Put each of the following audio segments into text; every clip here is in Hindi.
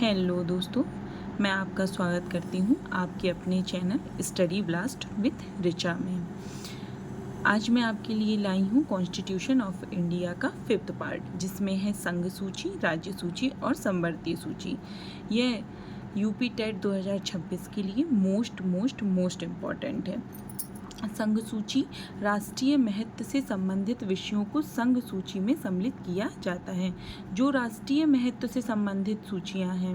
हेलो दोस्तों, मैं आपका स्वागत करती हूँ आपके अपने channel study blast with Richa में। आज मैं आपके लिए लाई हूँ कॉन्स्टिट्यूशन ऑफ इंडिया का 5th पार्ट, जिसमें है संघ सूची, राज्य सूची और संवर्तीय सूची। यह यूपी टेट 2026 के लिए मोस्ट इम्पॉर्टेंट है। संघ सूची राष्ट्रीय महत्व से संबंधित विषयों को संघ सूची में सम्मिलित किया जाता है। जो राष्ट्रीय महत्व से संबंधित सूचियां हैं,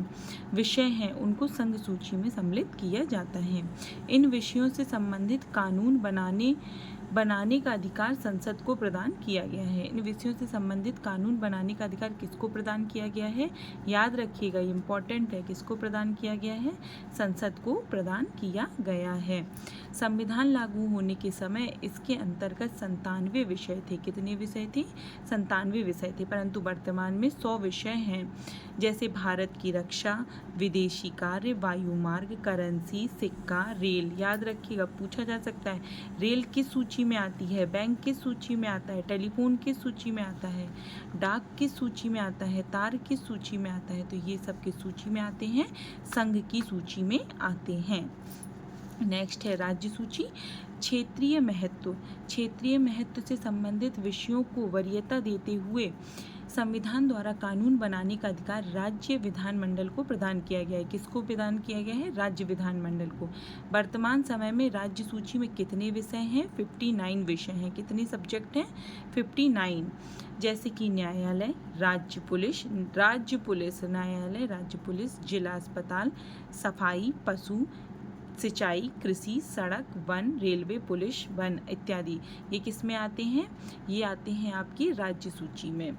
विषय हैं, उनको संघ सूची में सम्मिलित किया जाता है। इन विषयों से संबंधित कानून बनाने का अधिकार संसद को प्रदान किया गया है। इन विषयों से संबंधित कानून बनाने का अधिकार किसको प्रदान किया गया है? याद रखिएगा, ये इम्पॉर्टेंट है। किसको प्रदान किया गया है? संसद को प्रदान किया गया है। संविधान लागू होने के समय इसके अंतर्गत 97 विषय थे। कितने विषय थे? 97 विषय थे, परंतु वर्तमान में 100 विषय हैं, जैसे भारत की रक्षा, विदेशी कार्य, वायुमार्ग, करेंसी, सिक्का, रेल। याद रखिएगा, पूछा जा सकता है। रेल किस सूची में आती है? बैंक किस सूची में आता है? टेलीफोन किस सूची में आता है? डाक किस सूची में आता है? तार किस सूची में आता है? तो ये सब किस सूची में आते हैं? संघ की सूची में आते हैं। नेक्स्ट है राज्य सूची। क्षेत्रीय महत्व से संबंधित विषयों को वरीयता देते हुए संविधान द्वारा कानून बनाने का अधिकार राज्य विधानमंडल को प्रदान किया गया है। किसको प्रदान किया गया है? राज्य विधानमंडल को। वर्तमान समय में राज्य सूची में कितने विषय हैं? 59 विषय हैं। कितने सब्जेक्ट हैं? 59। जैसे कि न्यायालय, राज्य पुलिस, न्यायालय, राज्य पुलिस, जिला अस्पताल, सफाई, पशु, सिंचाई, कृषि, सड़क, वन, रेलवे, पुलिस, वन इत्यादि। ये किस में आते हैं? ये आते हैं आपकी राज्य सूची में।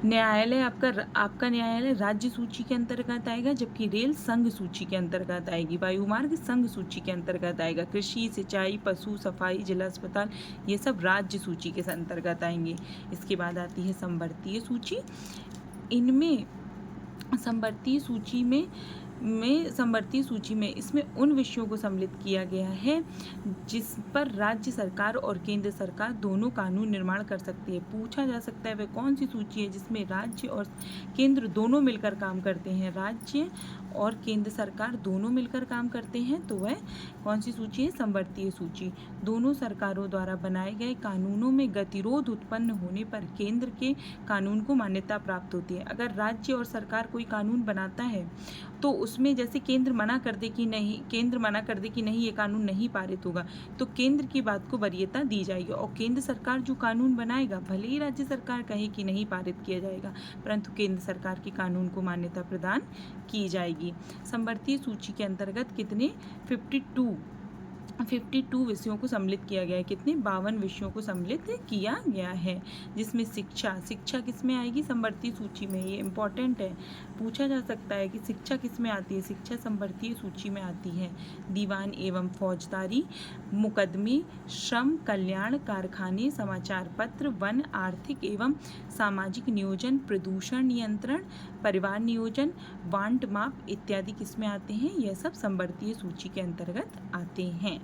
न्यायालय आपका न्यायालय राज्य सूची के अंतर्गत आएगा, जबकि रेल संघ सूची के अंतर्गत आएगी। वायुमार्ग संघ सूची के अंतर्गत आएगा। कृषि, सिंचाई, पशु, सफाई, जिला अस्पताल, ये सब राज्य सूची के अंतर्गत आएंगे। इसके बाद आती है संवर्तीय सूची। इनमें संवर्तीय सूची में इसमें उन विषयों को सम्मिलित किया गया है जिस पर राज्य सरकार और केंद्र सरकार दोनों कानून निर्माण कर सकती है। पूछा जा सकता है वह कौन सी सूची है जिसमें राज्य और केंद्र दोनों मिलकर काम करते हैं? राज्य और केंद्र सरकार दोनों मिलकर काम करते हैं, तो वह कौन सी सूची है? संवर्तीय सूची। दोनों सरकारों द्वारा बनाए गए कानूनों में गतिरोध उत्पन्न होने पर केंद्र के कानून को मान्यता प्राप्त होती है। अगर राज्य और सरकार कोई कानून बनाता है तो उसमें जैसे केंद्र मना कर दे कि नहीं ये कानून नहीं पारित होगा, तो केंद्र की बात को वरीयता दी जाएगी। और केंद्र सरकार जो कानून बनाएगा, भले ही राज्य सरकार कहे कि नहीं पारित किया जाएगा, परंतु केंद्र सरकार के कानून को मान्यता प्रदान की जाएगी। संवर्तीय सूची के अंतर्गत कितने? 52 विषयों को सम्मिलित किया गया है। कितने? 52 विषयों को सम्मिलित किया गया है, जिसमें शिक्षा किस में आएगी? संवर्तीय सूची में। ये इम्पॉर्टेंट है, पूछा जा सकता है कि शिक्षा किस में आती है? शिक्षा संवर्तीय सूची में आती है। दीवान एवं फौजदारी, मुकदमे, श्रम कल्याण, कारखाने, समाचार पत्र, वन, आर्थिक एवं सामाजिक नियोजन, प्रदूषण नियंत्रण, परिवार नियोजन, बांट माप इत्यादि किस में आते हैं? यह सब संवर्तीय सूची के अंतर्गत आते हैं।